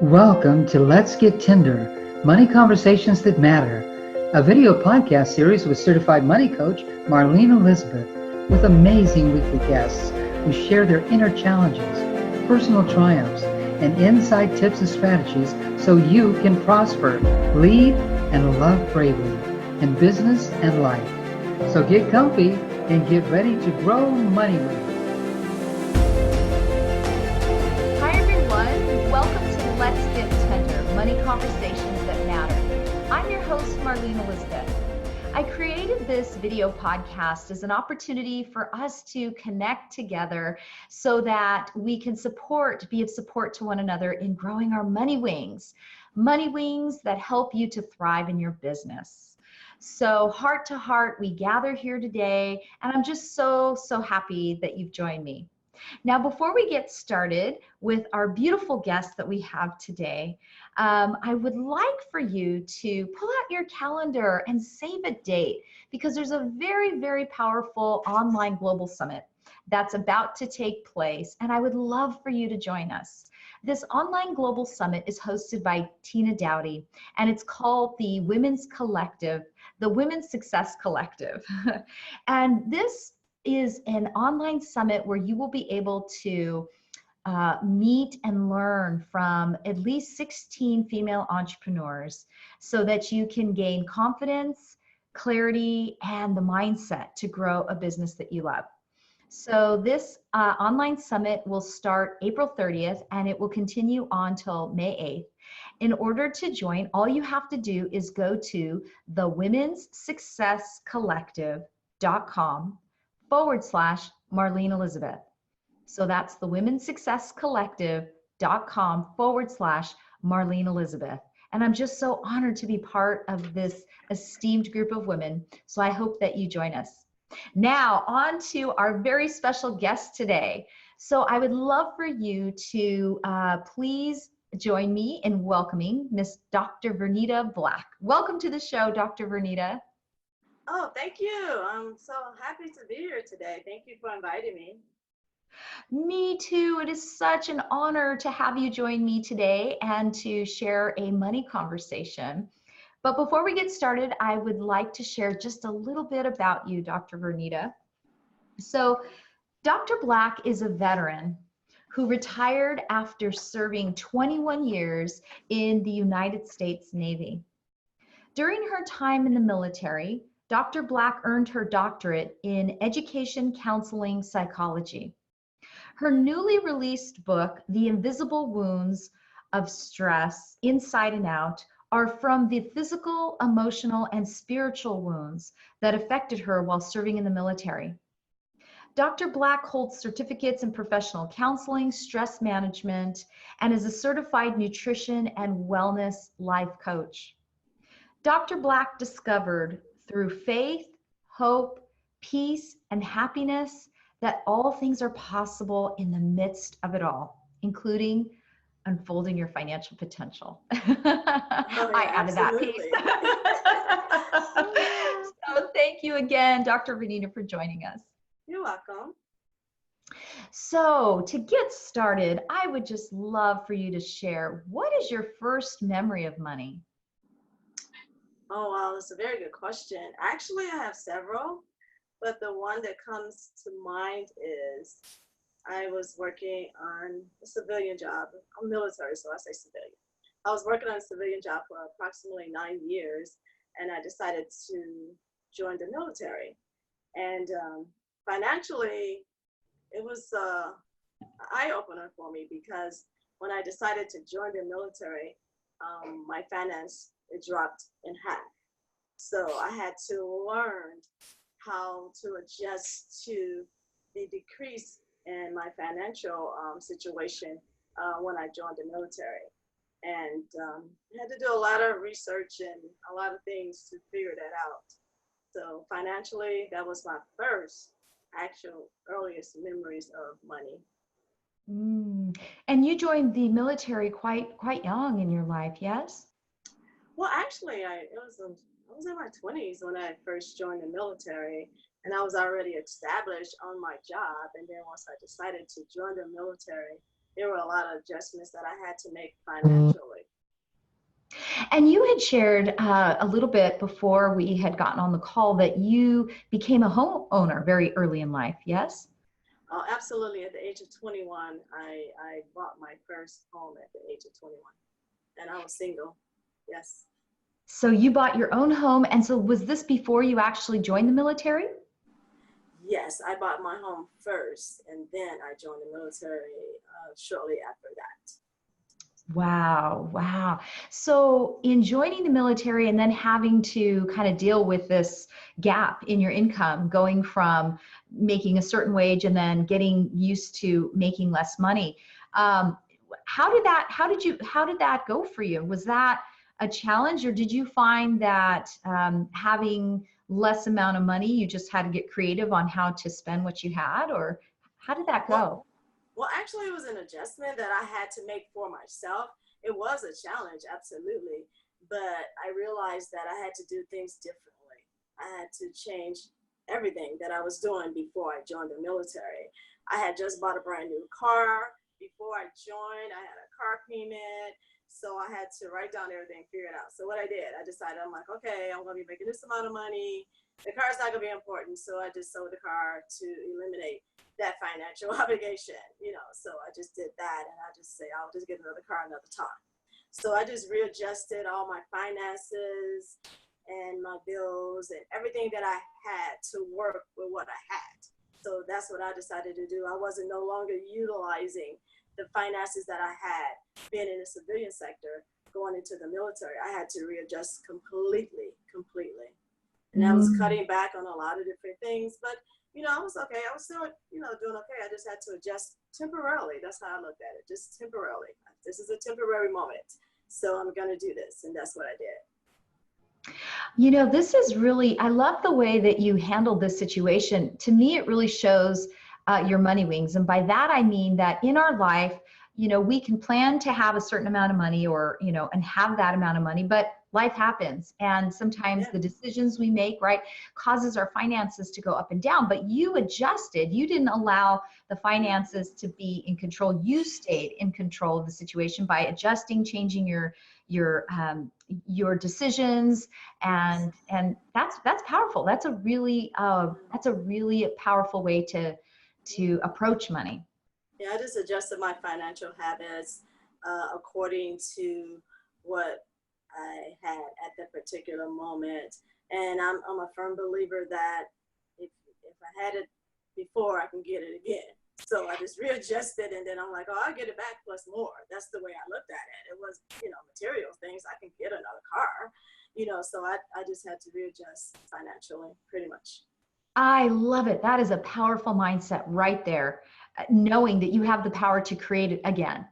Welcome to Let's Get Tender, Money Conversations That Matter, a video podcast series with certified money coach Marlene Elizabeth, with amazing weekly guests who share their inner challenges, personal triumphs, and inside tips and strategies so you can prosper, lead, and love bravely in business and life. So get comfy and get ready to grow money with you. Hi everyone, welcome to Let's Get Tender, Money Conversations That Matter. I'm your host, Marlene Elizabeth. I created this video podcast as an opportunity for us to connect together so that we can be of support to one another in growing our money wings that help you to thrive in your business. So heart to heart, we gather here today, and I'm just so happy that you've joined me. Now, before we get started with our beautiful guest that we have today, I would like for you to pull out your calendar and save a date, because there's a very powerful online global summit that's about to take place, and I would love for you to join us. This online global summit is hosted by Tina Dowdy, and it's called the Women's Collective, the Women's Success Collective. And this is an online summit where you will be able to meet and learn from at least 16 female entrepreneurs so that you can gain confidence, clarity, and the mindset to grow a business that you love. So this online summit will start April 30th and it will continue on till May 8th. In order to join, all you have to do is go to thewomenssuccesscollective.com/Marlene Elizabeth. So that's the womenssuccesscollective.com/Marlene Elizabeth. And I'm just so honored to be part of this esteemed group of women. So I hope that you join us. Now, on to our very special guest today. So I would love for you to please join me in welcoming Miss Dr. Vernita Black. Welcome to the show, Dr. Vernita. Oh, thank you. I'm so happy to be here today. Thank you for inviting me. Me too. It is such an honor to have you join me today and to share a money conversation. But before we get started, I would like to share just a little bit about you, Dr. Vernita. So Dr. Black is a veteran who retired after serving 21 years in the United States Navy. During her time in the military, Dr. Black earned her doctorate in education counseling psychology. Her newly released book, The Invisible Wounds of Stress, Inside and Out, are from the physical, emotional, and spiritual wounds that affected her while serving in the military. Dr. Black holds certificates in professional counseling, stress management, and is a certified nutrition and wellness life coach. Dr. Black discovered through faith, hope, peace, and happiness that all things are possible in the midst of it all, including unfolding your financial potential. I added that piece. So thank you again, Dr. Vernita, for joining us. You're welcome. So to get started, I would just love for you to share, what is your first memory of money? Oh, wow, that's a very good question. Actually, I have several, but the one that comes to mind is I was working on a civilian job. I'm military, so I say civilian. I was working on a civilian job for approximately 9 years, and I decided to join the military. And financially, it was an eye-opener for me, because when I decided to join the military, my finance, it dropped in half. So I had to learn how to adjust to the decrease in my financial situation when I joined the military. And I had to do a lot of research and a lot of things to figure that out. So financially, that was my first actual earliest memories of money. And you joined the military quite young in your life, yes? Well, actually, I was in my 20s when I first joined the military, and I was already established on my job. And then once I decided to join the military, there were a lot of adjustments that I had to make financially. And you had shared a little bit before we had gotten on the call that you became a homeowner very early in life, yes? Oh, absolutely. At the age of 21, I bought my first home at the age of 21, and I was single. Yes. So you bought your own home. And so was this before you actually joined the military? Yes, I bought my home first, and then I joined the military shortly after that. Wow, wow. So in joining the military and then having to kind of deal with this gap in your income, going from making a certain wage and then getting used to making less money. Um, how did that go for you? Was that a challenge, or did you find that having less amount of money, you just had to get creative on how to spend what you had, or how did that Well, go? Well, actually, it was an adjustment that I had to make for myself. It was a challenge, absolutely. But I realized that I had to do things differently. I had to change everything that I was doing before I joined the military. I had just bought a brand new car. Before I joined, I had a car payment. So I had to write down everything, figure it out. So what I did, I decided, I'm like, okay, I'm going to be making this amount of money. The car's not going to be important. So I just sold the car to eliminate that financial obligation, So I just did that, and I just say I'll just get another car another time. So I just readjusted all my finances and my bills and everything that I had to work with what I had. So that's what I decided to do. I wasn't no longer utilizing the finances that I had being in the civilian sector going into the military. I had to readjust completely. And I was Mm. cutting back on a lot of different things, but I was okay. I was still, doing okay. I just had to adjust temporarily. That's how I looked at it, just temporarily. This is a temporary moment, so I'm gonna do this, and that's what I did. You know, this is really, I love the way that you handled this situation. To me, it really shows your money wings. And by that, I mean that in our life, we can plan to have a certain amount of money or, and have that amount of money, but life happens. And sometimes Yeah, the decisions we make, right, causes our finances to go up and down. But you adjusted, you didn't allow the finances to be in control. You stayed in control of the situation by adjusting, changing your decisions, and that's powerful. That's a really powerful way to approach money. yeah. I just adjusted my financial habits according to what I had at that particular moment, and I'm a firm believer that if I had it before, I can get it again. So I just readjusted, and then I'm like, oh, I'll get it back plus more. That's the way I looked at it. It was, material things. I can get another car, so I just had to readjust financially pretty much. I love it. That is a powerful mindset right there, knowing that you have the power to create it again,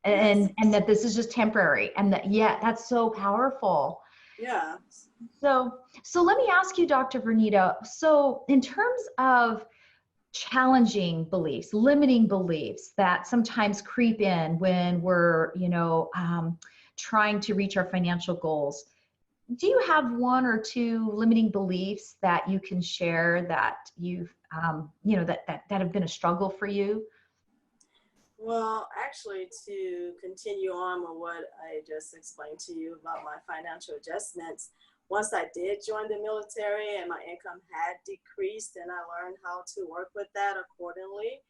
Yes. and that this is just temporary, and that, yeah, that's so powerful. Yeah. So let me ask you, Dr. Vernita, so in terms of challenging beliefs, limiting beliefs that sometimes creep in when we're, trying to reach our financial goals. Do you have one or two limiting beliefs that you can share that you've, that have been a struggle for you? Well, actually, to continue on with what I just explained to you about my financial adjustments, once I did join the military and my income had decreased, and I learned how to work with that accordingly,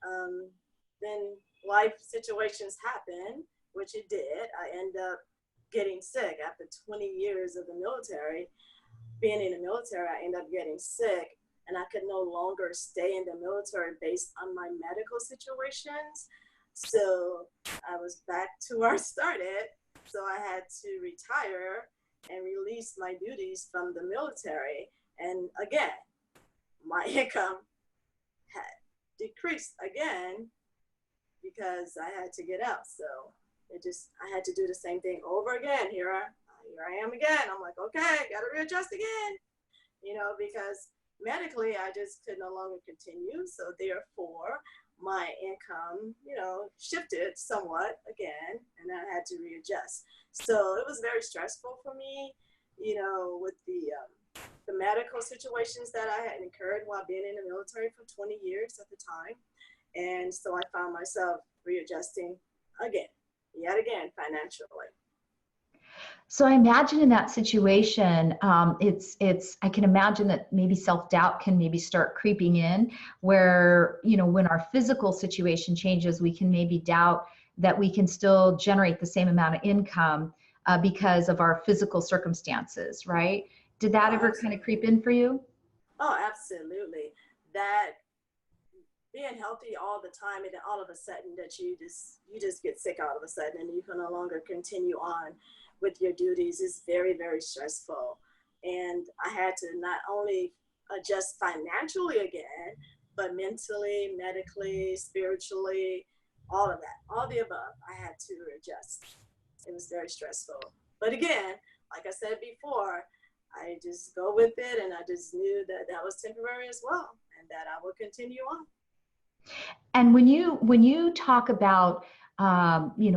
um, then life situations happen, which it did. I end up getting sick after 20 years of the military. Being in the military, I ended up getting sick, and I could no longer stay in the military based on my medical situations. So I was back to where I started. So I had to retire and release my duties from the military. And again, my income had decreased again because I had to get out. So I had to do the same thing over again. Here I am again. I'm like, okay, got to readjust again, because medically I just could no longer continue. So therefore, my income, shifted somewhat again, and I had to readjust. So it was very stressful for me, with the medical situations that I had incurred while being in the military for 20 years at the time. And so I found myself readjusting again, yet again, financially. So I imagine in that situation, I can imagine that maybe self-doubt can maybe start creeping in where, when our physical situation changes, we can maybe doubt that we can still generate the same amount of income because of our physical circumstances, right? Did that Oh, ever kind of creep in for you? oh, absolutely. That being healthy all the time, and then all of a sudden that you just get sick all of a sudden and you can no longer continue on with your duties is very, very stressful. And I had to not only adjust financially again, but mentally, medically, spiritually, all of that, all the above, I had to adjust. It was very stressful. But again, like I said before, I just go with it, and I just knew that that was temporary as well, and that I would continue on. And when you talk about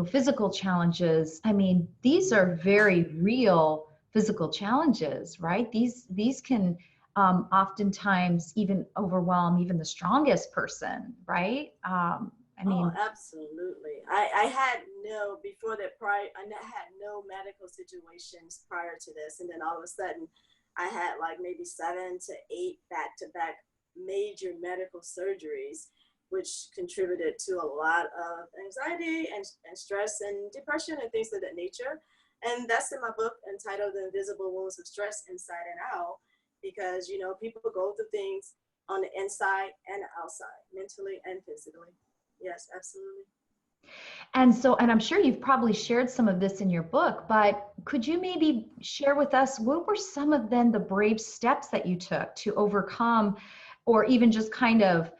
physical challenges, I mean, these are very real physical challenges, right? These can oftentimes even overwhelm even the strongest person, right? I Oh, mean, absolutely. I had no, before that, had no medical situations prior to this. And then all of a sudden, I had like maybe 7 to 8 back to back major medical surgeries, which contributed to a lot of anxiety and stress and depression and things of that nature. And that's in my book entitled The Invisible Wounds of Stress Inside and Out, because, people go through things on the inside and outside, mentally and physically. Yes, absolutely. and I'm sure you've probably shared some of this in your book, but could you maybe share with us what were some of then the brave steps that you took to overcome or even just kind of,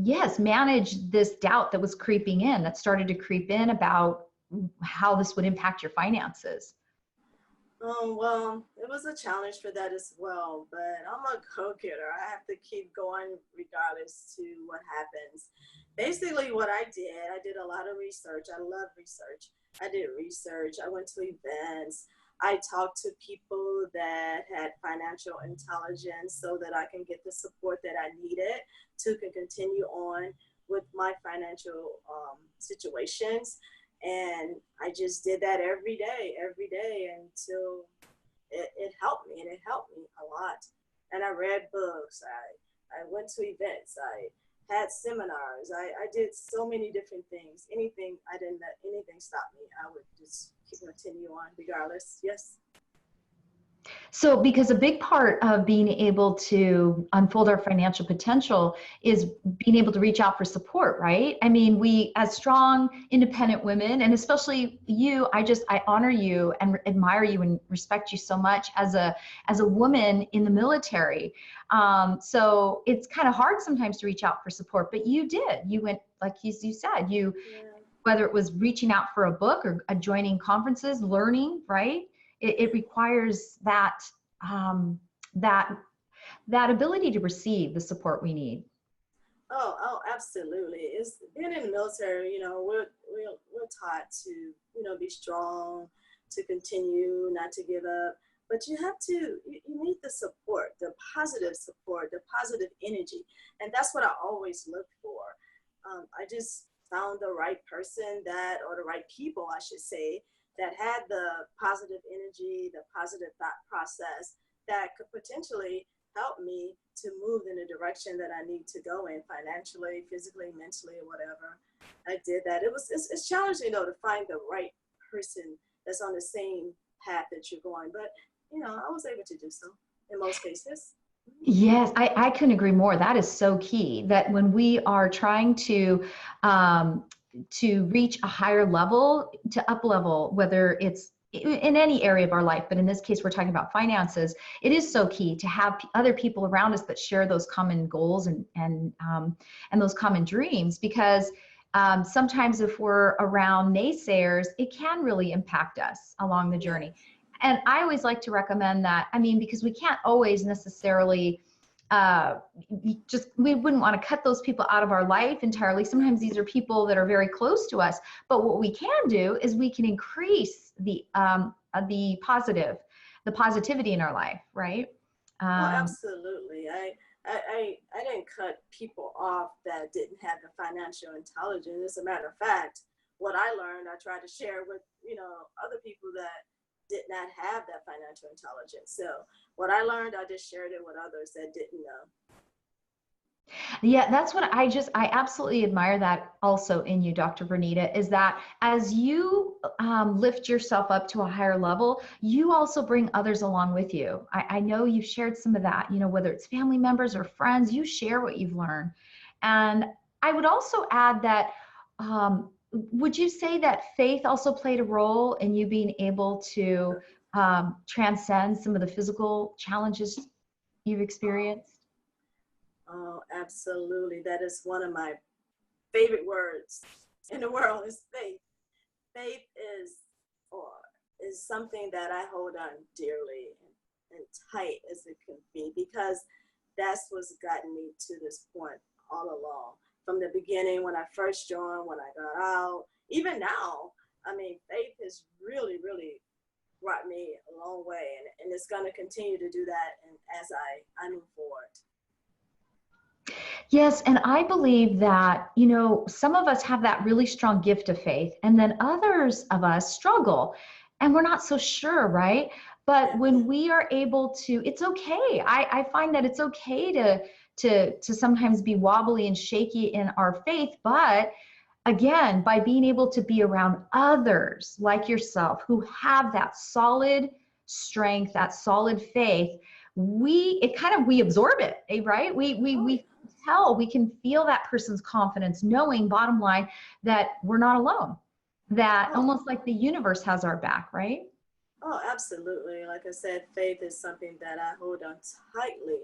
yes, manage this doubt that was creeping in, that started to creep in about how this would impact your finances? Well, it was a challenge for that as well, but I'm a go-getter. I have to keep going regardless to what happens. Basically, what I did a lot of research. I love research. I did research. I went to events. I talked to people that had financial intelligence so that I can get the support that I needed to continue on with my financial situations. And I just did that every day until it helped me, and it helped me a lot. And I read books, I went to events, I had seminars, I did so many different things. I didn't let anything stop me. I would just continue on regardless. Yes. So, because a big part of being able to unfold our financial potential is being able to reach out for support, right? I mean, we, as strong, independent women, and especially you, I honor you and admire you and respect you so much as a woman in the military. So it's kind of hard sometimes to reach out for support, but you did. You went, like you said, Yeah. whether it was reaching out for a book or joining conferences, learning, right? It requires um, that that ability to receive the support we need. Oh, absolutely. It's being in the military. We're taught to, be strong, to continue, not to give up. But you have to, you need the support, the positive energy, and that's what I always look for. I just found the right person or the right people, I should say, that had the positive energy, the positive thought process that could potentially help me to move in the direction that I need to go in financially, physically, mentally, or whatever. I did that. It's challenging though to find the right person that's on the same path that you're going, but I was able to do so in most cases. Yes, I couldn't agree more. That is so key, that when we are trying um, to reach a higher level, to up level, whether it's in any area of our life, but in this case, we're talking about finances, it is so key to have other people around us that share those common goals and those common dreams, because sometimes if we're around naysayers, it can really impact us along the journey. Yes. And I always like to recommend that, I mean, because we can't always necessarily we wouldn't want to cut those people out of our life entirely. Sometimes these are people that are very close to us, but what we can do is we can increase the positivity in our life, right? Oh, Um, absolutely. I didn't cut people off that didn't have the financial intelligence. As a matter of fact, what I learned, I tried to share with, other people that did not have that financial intelligence. So what I learned, I just shared it with others that didn't know. Yeah, that's what I absolutely admire that also in you, Dr. Vernita, is that as you lift yourself up to a higher level, you also bring others along with you. I know you've shared some of that, whether it's family members or friends, you share what you've learned. And I would also add that, would you say that faith also played a role in you being able to transcend some of the physical challenges you've experienced? Oh, absolutely. That is one of my favorite words in the world is faith. Faith or is something that I hold on dearly and tight as it can be, because that's what's gotten me to this point all along. From the beginning, when I first joined, when I got out, even now, I mean, faith has really, really brought me a long way, and it's going to continue to do that and as I move forward. Yes, and I believe that, some of us have that really strong gift of faith, and then others of us struggle, and we're not so sure, right? But Yeah. when we are able to, it's okay. I find that it's okay to sometimes be wobbly and shaky in our faith, but again, by being able to be around others like yourself who have that solid strength, that solid faith, we absorb it, right? We tell, we can feel that person's confidence, knowing, bottom line, that we're not alone, that Oh, almost like the universe has our back, right? oh, absolutely. Like I said, faith is something that I hold on tightly.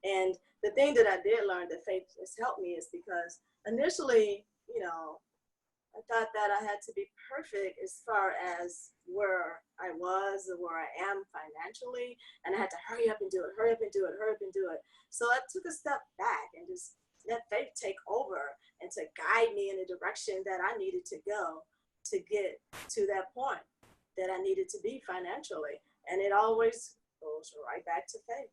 And the thing that I did learn that faith has helped me is because initially, I thought that I had to be perfect as far as where I was or where I am financially. And I had to hurry up and do it, hurry up and do it, hurry up and do it. So I took a step back and just let faith take over and to guide me in the direction that I needed to go to get to that point that I needed to be financially. And it always goes right back to faith.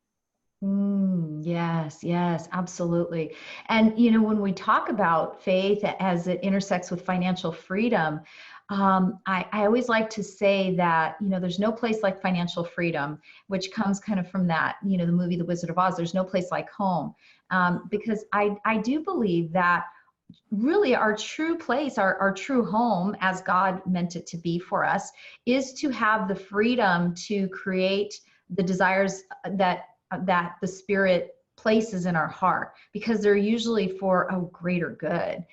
Yes, yes, absolutely. And when we talk about faith as it intersects with financial freedom, I always like to say that there's no place like financial freedom, which comes kind of from that the movie The Wizard of Oz. There's no place like home, because I do believe that really our true place, our true home, as God meant it to be for us, is to have the freedom to create the desires that the Spirit places in our heart, because they're usually for a greater good.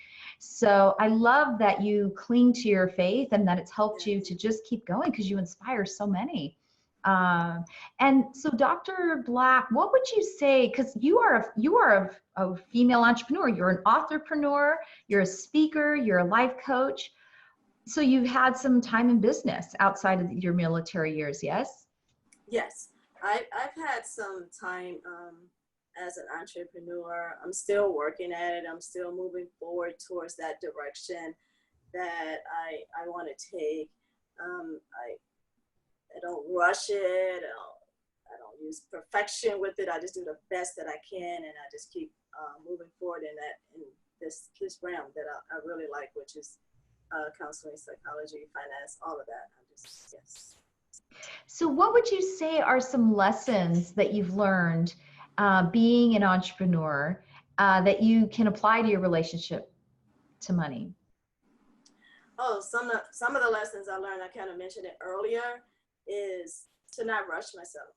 So I love that you cling to your faith and that it's helped you to just keep going, because you inspire so many. And so, Dr. Black, what would you say? Because you are a female entrepreneur. You're an authorpreneur. You're a speaker. You're a life coach. So you've had some time in business outside of your military years, yes? Yes, I've had some time as an entrepreneur. I'm still working at it. I'm still moving forward towards that direction that I want to take. I don't rush it. I don't use perfection with it. I just do the best that I can, and I just keep moving forward in this realm that I really like, which is counseling, psychology, finance, all of that. Yes. So what would you say are some lessons that you've learned being an entrepreneur that you can apply to your relationship to money? Oh, some of the lessons I learned, I kind of mentioned it earlier, is to not rush myself.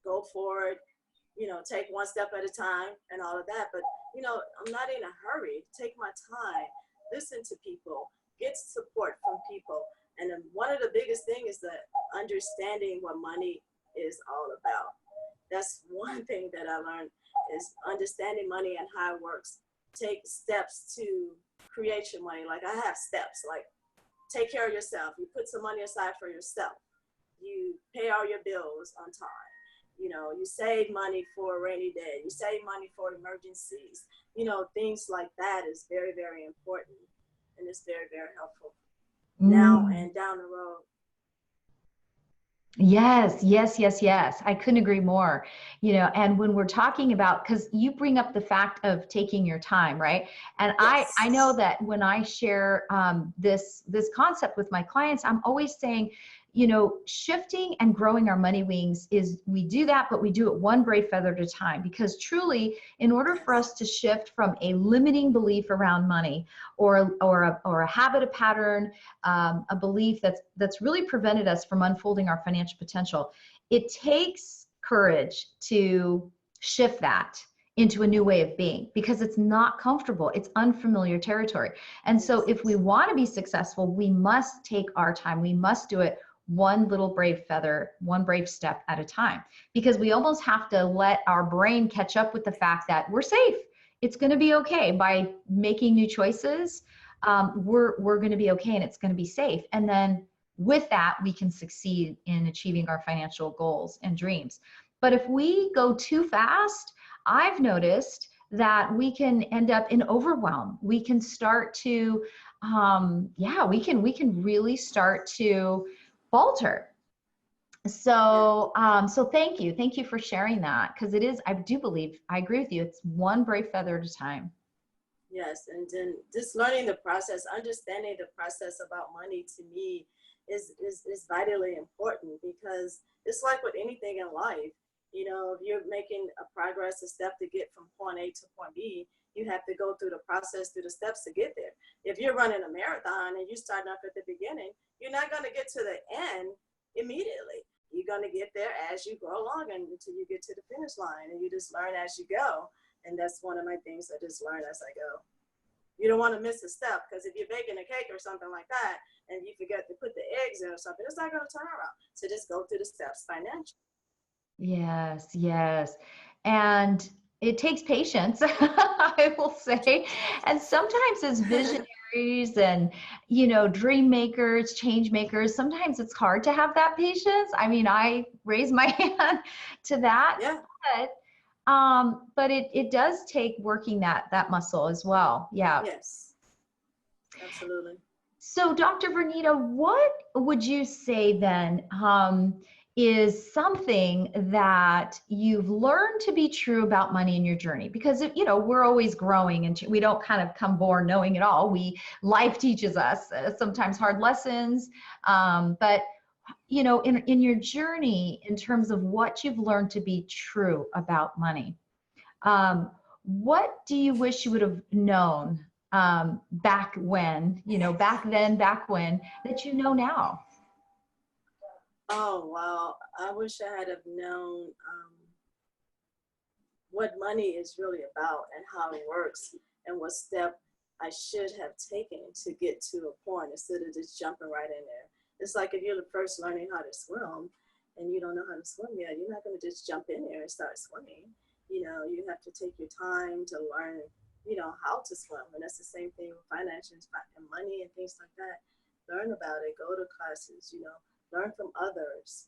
Go forward. Take one step at a time and all of that. But I'm not in a hurry. Take my time. Listen to people. Get support from people. And then one of the biggest things is that understanding what money is all about. That's one thing that I learned, is understanding money and how it works. Take steps to create your money. Like, I have steps, like take care of yourself. You put some money aside for yourself. You pay all your bills on time. You save money for a rainy day. You save money for emergencies. Things like that is very, very important. And it's very, very helpful now and down the road. Yes, yes, yes, yes. I couldn't agree more. And when we're talking about, because you bring up the fact of taking your time, right? And I know Yes. that when I share this concept with my clients, I'm always saying, shifting and growing our money wings is we do that, but we do it one brave feather at a time. Because truly, in order for Yes. us to shift from a limiting belief around money or a habit, a pattern, a belief that's really prevented us from unfolding our financial potential. It takes courage to shift that into a new way of being because it's not comfortable. It's unfamiliar territory. And so Yes. if we want to be successful, we must take our time. We must do it one little brave feather, one brave step at a time, because we almost have to let our brain catch up with the fact that we're safe. It's going to be okay by making new choices. We're going to be okay and it's going to be safe. And then with that, we can succeed in achieving our financial goals and dreams. But if we go too fast, I've noticed that we can end up in overwhelm. We can start to, we can really start to falter. Yes. So thank you for sharing that, because it is, I do believe, I agree with you. It's one brave feather at a time. Yes, and then just learning the process, understanding the process about money to me is vitally important because it's like with anything in life. If you're making a progress, a step to get from point A to point B, you have to go through the process, through the steps to get there. If you're running a marathon and you start off at the beginning, you're not going to get to the end immediately. You're going to get there as you go along and until you get to the finish line, and you just learn as you go. And that's one of my things I just learn as I go. You don't want to miss a step because if you're baking a cake or something like that and you forget to put the eggs in or something, it's not going to turn around. So just go through the steps financially. Yes, yes. And it takes patience, I will say. And sometimes as visionaries and, dream makers, change makers, sometimes it's hard to have that patience. I mean, I raise my hand to that, Yeah. but it does take working that muscle as well. Yeah. Yes. Absolutely. So, Dr. Vernita, what would you say then is something that you've learned to be true about money in your journey? Because we're always growing, and we don't kind of come born knowing it all. Life teaches us sometimes hard lessons, but in your journey, in terms of what you've learned to be true about money, what do you wish you would have known back when, back then, back when, that you know now? Oh, wow. I wish I had have known what money is really about and how it works and what step I should have taken to get to a point instead of just jumping right in there. It's like if you're the first learning how to swim and you don't know how to swim yet, you're not going to just jump in there and start swimming. You have to take your time to learn, how to swim. And that's the same thing with finances and money and things like that. Learn about it, go to classes, learn from others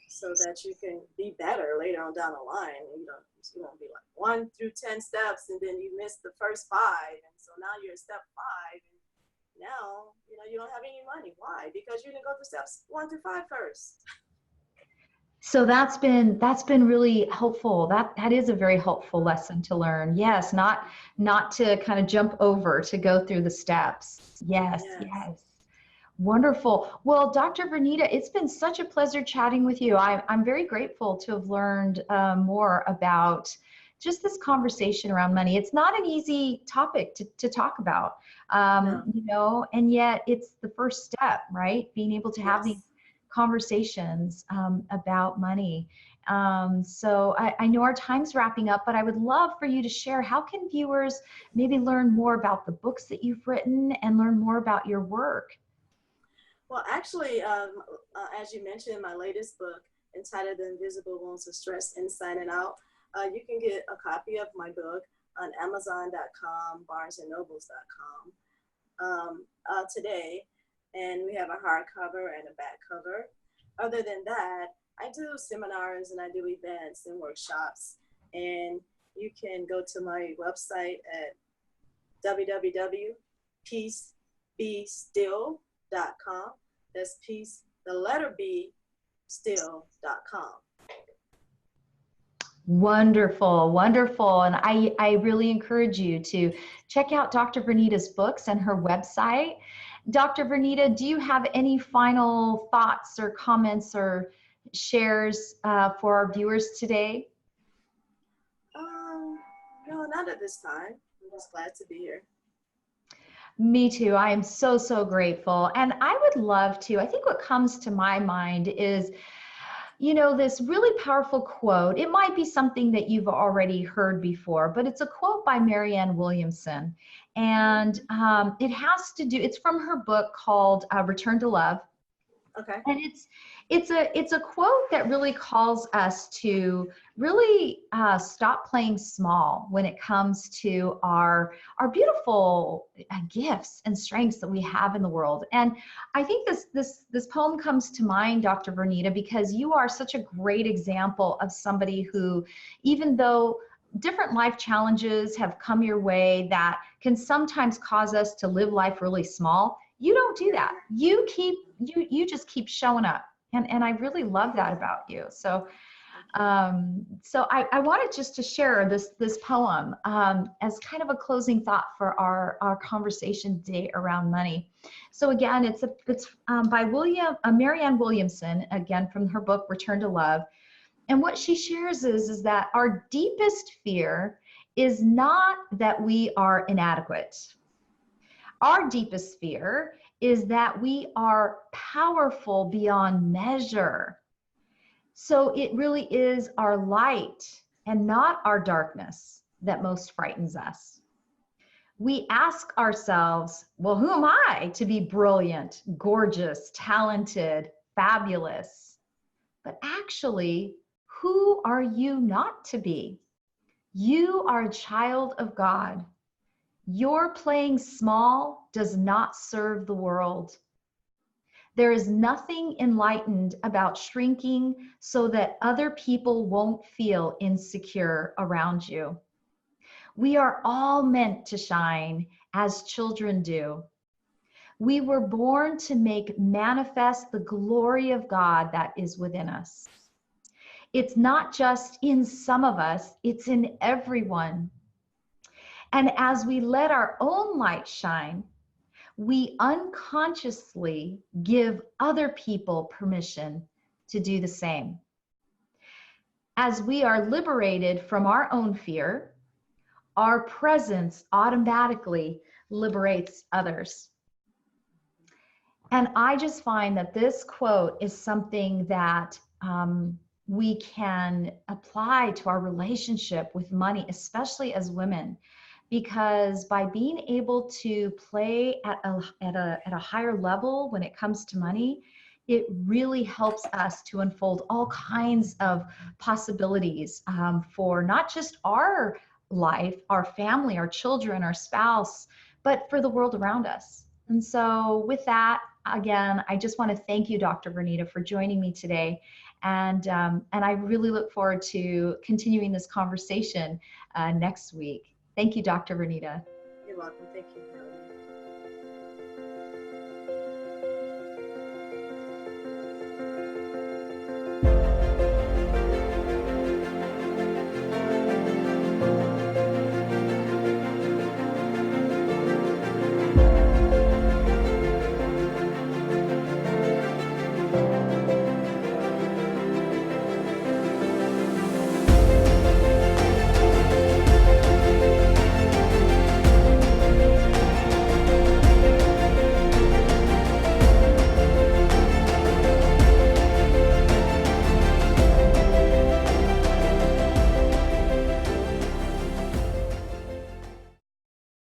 so that you can be better later on down the line. You won't be like 1 through 10 steps and then you miss the first 5. And so now you're at step 5 and now, you don't have any money. Why? Because you didn't go through steps 1 through 5 first. So that's been really helpful. That is a very helpful lesson to learn. Yes, not to kind of jump over, to go through the steps. Yes, Yes. yes. Wonderful. Well, Dr. Vernita, it's been such a pleasure chatting with you. I'm very grateful to have learned more about just this conversation around money. It's not an easy topic to talk about, No. and yet it's the first step, right? Being able to have these Yes. conversations about money. So I know our time's wrapping up, but I would love for you to share, how can viewers maybe learn more about the books that you've written and learn more about your work? Well, actually, as you mentioned, my latest book entitled The Invisible Wounds of Stress Inside and Out, you can get a copy of my book on Amazon.com, BarnesandNobles.com today. And we have a hardcover and a back cover. Other than that, I do seminars and I do events and workshops. And you can go to my website at www.peacebestill.com. That's peace, the letter B, still.com. Wonderful, wonderful. And I really encourage you to check out Dr. Vernita's books and her website. Dr. Vernita, do you have any final thoughts or comments or shares for our viewers today? No, not at this time. I'm just glad to be here. Me too. I am so, so grateful. And I would love to, I think what comes to my mind is, you know, this really powerful quote. It might be something that you've already heard before, but it's a quote by Marianne Williamson. And it has to do, it's from her book called Return to Love. Okay. And it's a quote that really calls us to really stop playing small when it comes to our beautiful gifts and strengths that we have in the world. And I think this poem comes to mind, Dr. Vernita, because you are such a great example of somebody who, even though different life challenges have come your way that can sometimes cause us to live life really small, you don't do that. You just keep showing up. And I really love that about you. So I wanted just to share this poem as kind of a closing thought for our conversation today around money. So again, it's by Marianne Williamson, again from her book Return to Love. And what she shares is that our deepest fear is not that we are inadequate. Our deepest fear is that we are powerful beyond measure. So it really is our light and not our darkness that most frightens us. We ask ourselves, well, who am I to be brilliant, gorgeous, talented, fabulous? But actually, who are you not to be? You are a child of God. Your playing small does not serve the world. There is nothing enlightened about shrinking so that other people won't feel insecure around you. We are all meant to shine as children do. We were born to make manifest the glory of God that is within us. It's not just in some of us, it's in everyone. And as we let our own light shine, we unconsciously give other people permission to do the same. As we are liberated from our own fear, our presence automatically liberates others. And I just find that this quote is something that we can apply to our relationship with money, especially as women. Because by being able to play at a higher level when it comes to money, it really helps us to unfold all kinds of possibilities for not just our life, our family, our children, our spouse, but for the world around us. And so with that, again, I just want to thank you, Dr. Vernita, for joining me today. And I really look forward to continuing this conversation next week. Thank you, Dr. Vernita. You're welcome. Thank you.